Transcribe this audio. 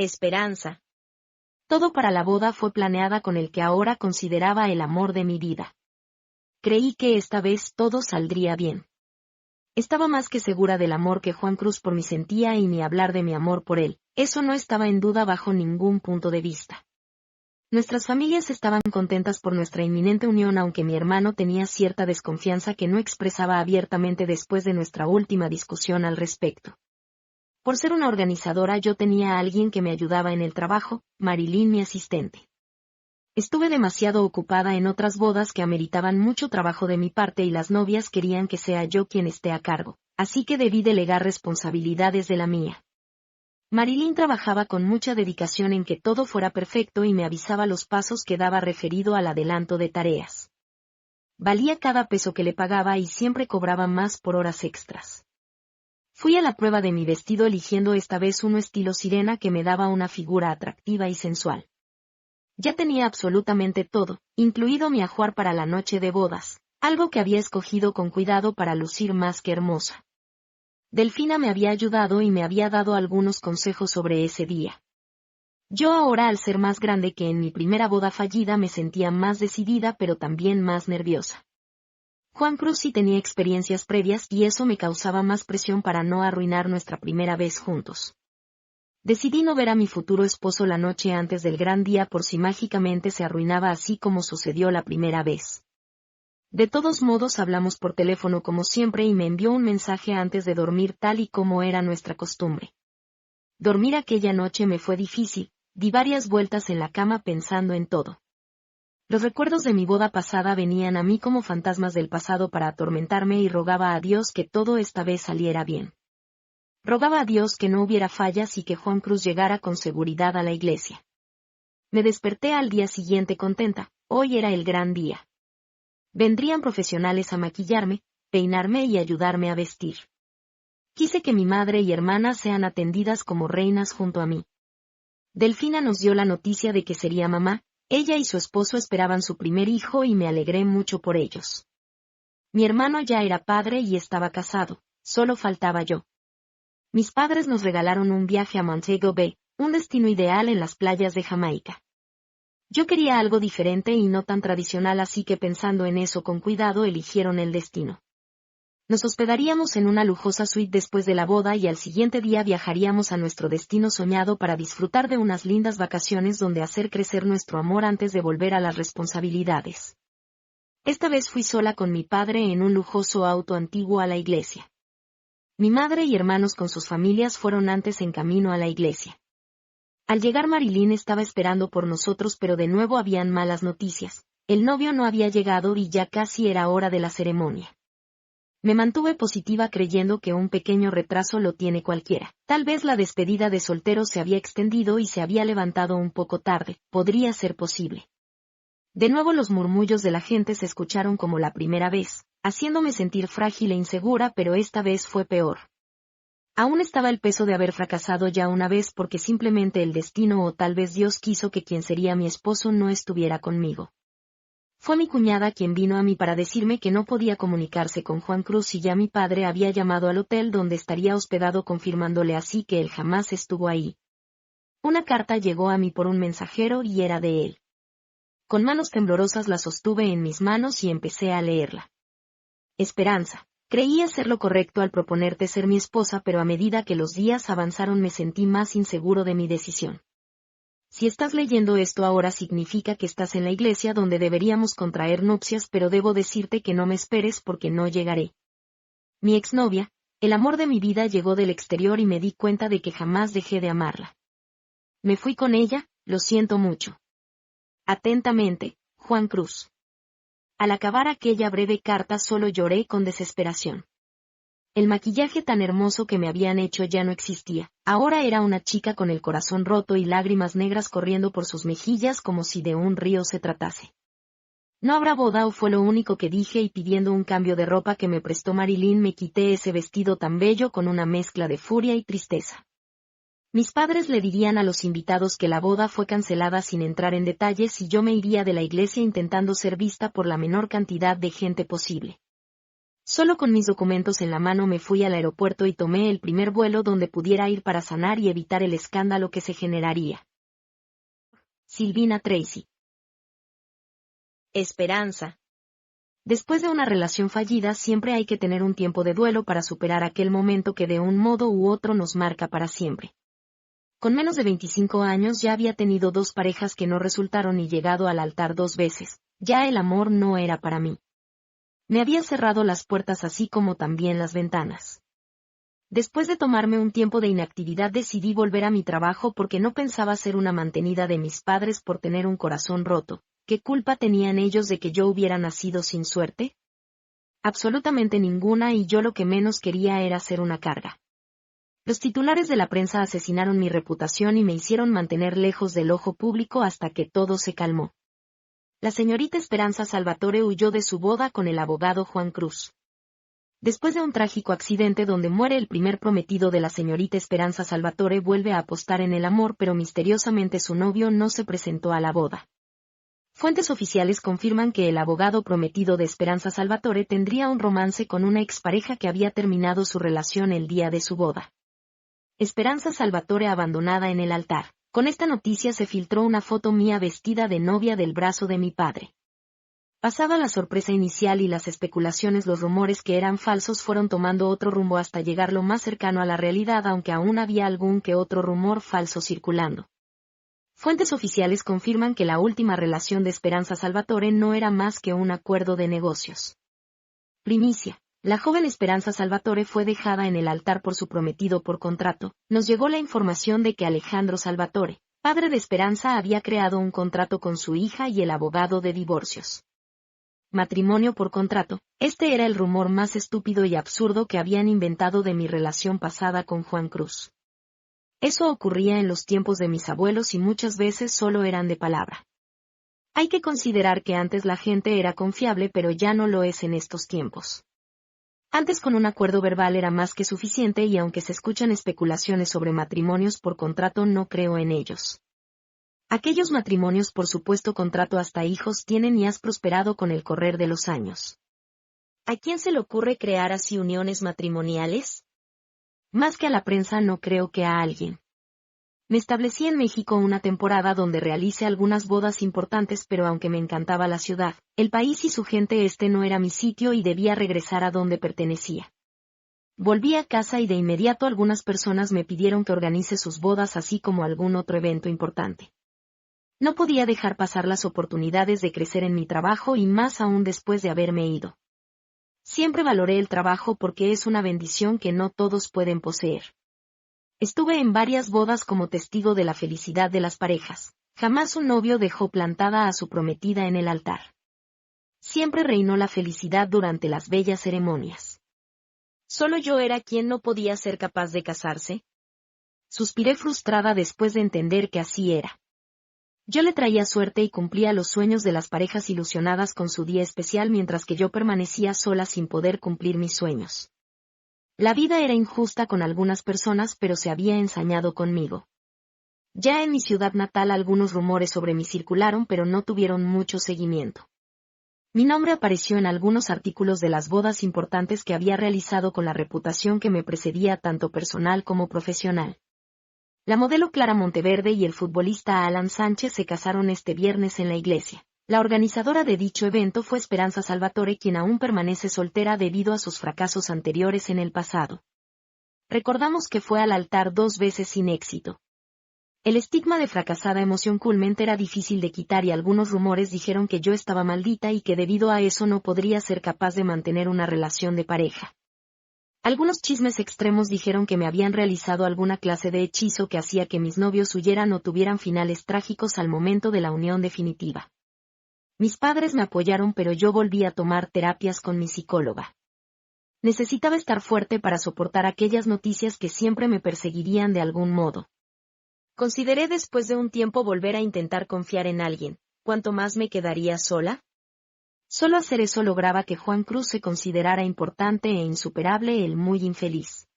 esperanza. Todo para la boda fue planeada con el que ahora consideraba el amor de mi vida. Creí que esta vez todo saldría bien. Estaba más que segura del amor que Juan Cruz por mí sentía y ni hablar de mi amor por él, eso no estaba en duda bajo ningún punto de vista. Nuestras familias estaban contentas por nuestra inminente unión, aunque mi hermano tenía cierta desconfianza que no expresaba abiertamente después de nuestra última discusión al respecto. Por ser una organizadora yo tenía a alguien que me ayudaba en el trabajo, Marilyn mi asistente. Estuve demasiado ocupada en otras bodas que ameritaban mucho trabajo de mi parte y las novias querían que sea yo quien esté a cargo, así que debí delegar responsabilidades de la mía. Marilyn trabajaba con mucha dedicación en que todo fuera perfecto y me avisaba los pasos que daba referido al adelanto de tareas. Valía cada peso que le pagaba y siempre cobraba más por horas extras. Fui a la prueba de mi vestido eligiendo esta vez uno estilo sirena que me daba una figura atractiva y sensual. Ya tenía absolutamente todo, incluido mi ajuar para la noche de bodas, algo que había escogido con cuidado para lucir más que hermosa. Delfina me había ayudado y me había dado algunos consejos sobre ese día. Yo ahora, al ser más grande que en mi primera boda fallida, me sentía más decidida pero también más nerviosa. Juan Cruz sí tenía experiencias previas y eso me causaba más presión para no arruinar nuestra primera vez juntos. Decidí no ver a mi futuro esposo la noche antes del gran día por si mágicamente se arruinaba así como sucedió la primera vez. De todos modos hablamos por teléfono como siempre y me envió un mensaje antes de dormir tal y como era nuestra costumbre. Dormir aquella noche me fue difícil, di varias vueltas en la cama pensando en todo. Los recuerdos de mi boda pasada venían a mí como fantasmas del pasado para atormentarme y rogaba a Dios que todo esta vez saliera bien. Rogaba a Dios que no hubiera fallas y que Juan Cruz llegara con seguridad a la iglesia. Me desperté al día siguiente contenta, hoy era el gran día. Vendrían profesionales a maquillarme, peinarme y ayudarme a vestir. Quise que mi madre y hermana sean atendidas como reinas junto a mí. Delfina nos dio la noticia de que sería mamá. Ella y su esposo esperaban su primer hijo y me alegré mucho por ellos. Mi hermano ya era padre y estaba casado, solo faltaba yo. Mis padres nos regalaron un viaje a Montego Bay, un destino ideal en las playas de Jamaica. Yo quería algo diferente y no tan tradicional, así que pensando en eso con cuidado eligieron el destino. Nos hospedaríamos en una lujosa suite después de la boda y al siguiente día viajaríamos a nuestro destino soñado para disfrutar de unas lindas vacaciones donde hacer crecer nuestro amor antes de volver a las responsabilidades. Esta vez fui sola con mi padre en un lujoso auto antiguo a la iglesia. Mi madre y hermanos con sus familias fueron antes en camino a la iglesia. Al llegar Marilyn estaba esperando por nosotros, pero de nuevo habían malas noticias. El novio no había llegado y ya casi era hora de la ceremonia. Me mantuve positiva creyendo que un pequeño retraso lo tiene cualquiera. Tal vez la despedida de soltero se había extendido y se había levantado un poco tarde, podría ser posible. De nuevo los murmullos de la gente se escucharon como la primera vez, haciéndome sentir frágil e insegura, pero esta vez fue peor. Aún estaba el peso de haber fracasado ya una vez porque simplemente el destino o tal vez Dios quiso que quien sería mi esposo no estuviera conmigo. Fue mi cuñada quien vino a mí para decirme que no podía comunicarse con Juan Cruz y ya mi padre había llamado al hotel donde estaría hospedado confirmándole así que él jamás estuvo ahí. Una carta llegó a mí por un mensajero y era de él. Con manos temblorosas la sostuve en mis manos y empecé a leerla. Esperanza, creí hacer lo correcto al proponerte ser mi esposa, pero a medida que los días avanzaron me sentí más inseguro de mi decisión. Si estás leyendo esto ahora significa que estás en la iglesia donde deberíamos contraer nupcias, pero debo decirte que no me esperes porque no llegaré. Mi exnovia, el amor de mi vida, llegó del exterior y me di cuenta de que jamás dejé de amarla. Me fui con ella, lo siento mucho. Atentamente, Juan Cruz. Al acabar aquella breve carta solo lloré con desesperación. El maquillaje tan hermoso que me habían hecho ya no existía. Ahora era una chica con el corazón roto y lágrimas negras corriendo por sus mejillas como si de un río se tratase. No habrá boda, o fue lo único que dije, y pidiendo un cambio de ropa que me prestó Marilyn me quité ese vestido tan bello con una mezcla de furia y tristeza. Mis padres le dirían a los invitados que la boda fue cancelada sin entrar en detalles y yo me iría de la iglesia intentando ser vista por la menor cantidad de gente posible. Solo con mis documentos en la mano me fui al aeropuerto y tomé el primer vuelo donde pudiera ir para sanar y evitar el escándalo que se generaría. Silvina Tracy. Esperanza. Después de una relación fallida siempre hay que tener un tiempo de duelo para superar aquel momento que de un modo u otro nos marca para siempre. Con menos de 25 años ya había tenido 2 parejas que no resultaron y llegado al altar 2 veces. Ya el amor no era para mí. Me había cerrado las puertas así como también las ventanas. Después de tomarme un tiempo de inactividad decidí volver a mi trabajo porque no pensaba ser una mantenida de mis padres por tener un corazón roto. ¿Qué culpa tenían ellos de que yo hubiera nacido sin suerte? Absolutamente ninguna, y yo lo que menos quería era ser una carga. Los titulares de la prensa asesinaron mi reputación y me hicieron mantener lejos del ojo público hasta que todo se calmó. La señorita Esperanza Salvatore huyó de su boda con el abogado Juan Cruz. Después de un trágico accidente donde muere el primer prometido de la señorita Esperanza Salvatore, vuelve a apostar en el amor, pero misteriosamente su novio no se presentó a la boda. Fuentes oficiales confirman que el abogado prometido de Esperanza Salvatore tendría un romance con una expareja que había terminado su relación el día de su boda. Esperanza Salvatore abandonada en el altar. Con esta noticia se filtró una foto mía vestida de novia del brazo de mi padre. Pasada la sorpresa inicial y las especulaciones, los rumores que eran falsos fueron tomando otro rumbo hasta llegar lo más cercano a la realidad, aunque aún había algún que otro rumor falso circulando. Fuentes oficiales confirman que la última relación de Esperanza Salvatore no era más que un acuerdo de negocios. Primicia. La joven Esperanza Salvatore fue dejada en el altar por su prometido por contrato. Nos llegó la información de que Alejandro Salvatore, padre de Esperanza, había creado un contrato con su hija y el abogado de divorcios. Matrimonio por contrato. Este era el rumor más estúpido y absurdo que habían inventado de mi relación pasada con Juan Cruz. Eso ocurría en los tiempos de mis abuelos y muchas veces solo eran de palabra. Hay que considerar que antes la gente era confiable, pero ya no lo es en estos tiempos. Antes con un acuerdo verbal era más que suficiente, y aunque se escuchan especulaciones sobre matrimonios por contrato, no creo en ellos. Aquellos matrimonios por supuesto contrato hasta hijos tienen y has prosperado con el correr de los años. ¿A quién se le ocurre crear así uniones matrimoniales? Más que a la prensa, no creo que a alguien. Me establecí en México una temporada donde realicé algunas bodas importantes, pero aunque me encantaba la ciudad, el país y su gente, este no era mi sitio y debía regresar a donde pertenecía. Volví a casa y de inmediato algunas personas me pidieron que organice sus bodas así como algún otro evento importante. No podía dejar pasar las oportunidades de crecer en mi trabajo, y más aún después de haberme ido. Siempre valoré el trabajo porque es una bendición que no todos pueden poseer. Estuve en varias bodas como testigo de la felicidad de las parejas. Jamás un novio dejó plantada a su prometida en el altar. Siempre reinó la felicidad durante las bellas ceremonias. ¿Solo yo era quien no podía ser capaz de casarse? Suspiré frustrada después de entender que así era. Yo le traía suerte y cumplía los sueños de las parejas ilusionadas con su día especial, mientras que yo permanecía sola sin poder cumplir mis sueños. La vida era injusta con algunas personas, pero se había ensañado conmigo. Ya en mi ciudad natal algunos rumores sobre mí circularon, pero no tuvieron mucho seguimiento. Mi nombre apareció en algunos artículos de las bodas importantes que había realizado, con la reputación que me precedía tanto personal como profesional. La modelo Clara Monteverde y el futbolista Alan Sánchez se casaron este viernes en la iglesia. La organizadora de dicho evento fue Esperanza Salvatore, quien aún permanece soltera debido a sus fracasos anteriores en el pasado. Recordamos que fue al altar 2 veces sin éxito. El estigma de fracasada emocionalmente era difícil de quitar, y algunos rumores dijeron que yo estaba maldita y que debido a eso no podría ser capaz de mantener una relación de pareja. Algunos chismes extremos dijeron que me habían realizado alguna clase de hechizo que hacía que mis novios huyeran o tuvieran finales trágicos al momento de la unión definitiva. Mis padres me apoyaron, pero yo volví a tomar terapias con mi psicóloga. Necesitaba estar fuerte para soportar aquellas noticias que siempre me perseguirían de algún modo. Consideré después de un tiempo volver a intentar confiar en alguien. ¿Cuánto más me quedaría sola? Solo hacer eso lograba que Juan Cruz se considerara importante e insuperable, el muy infeliz.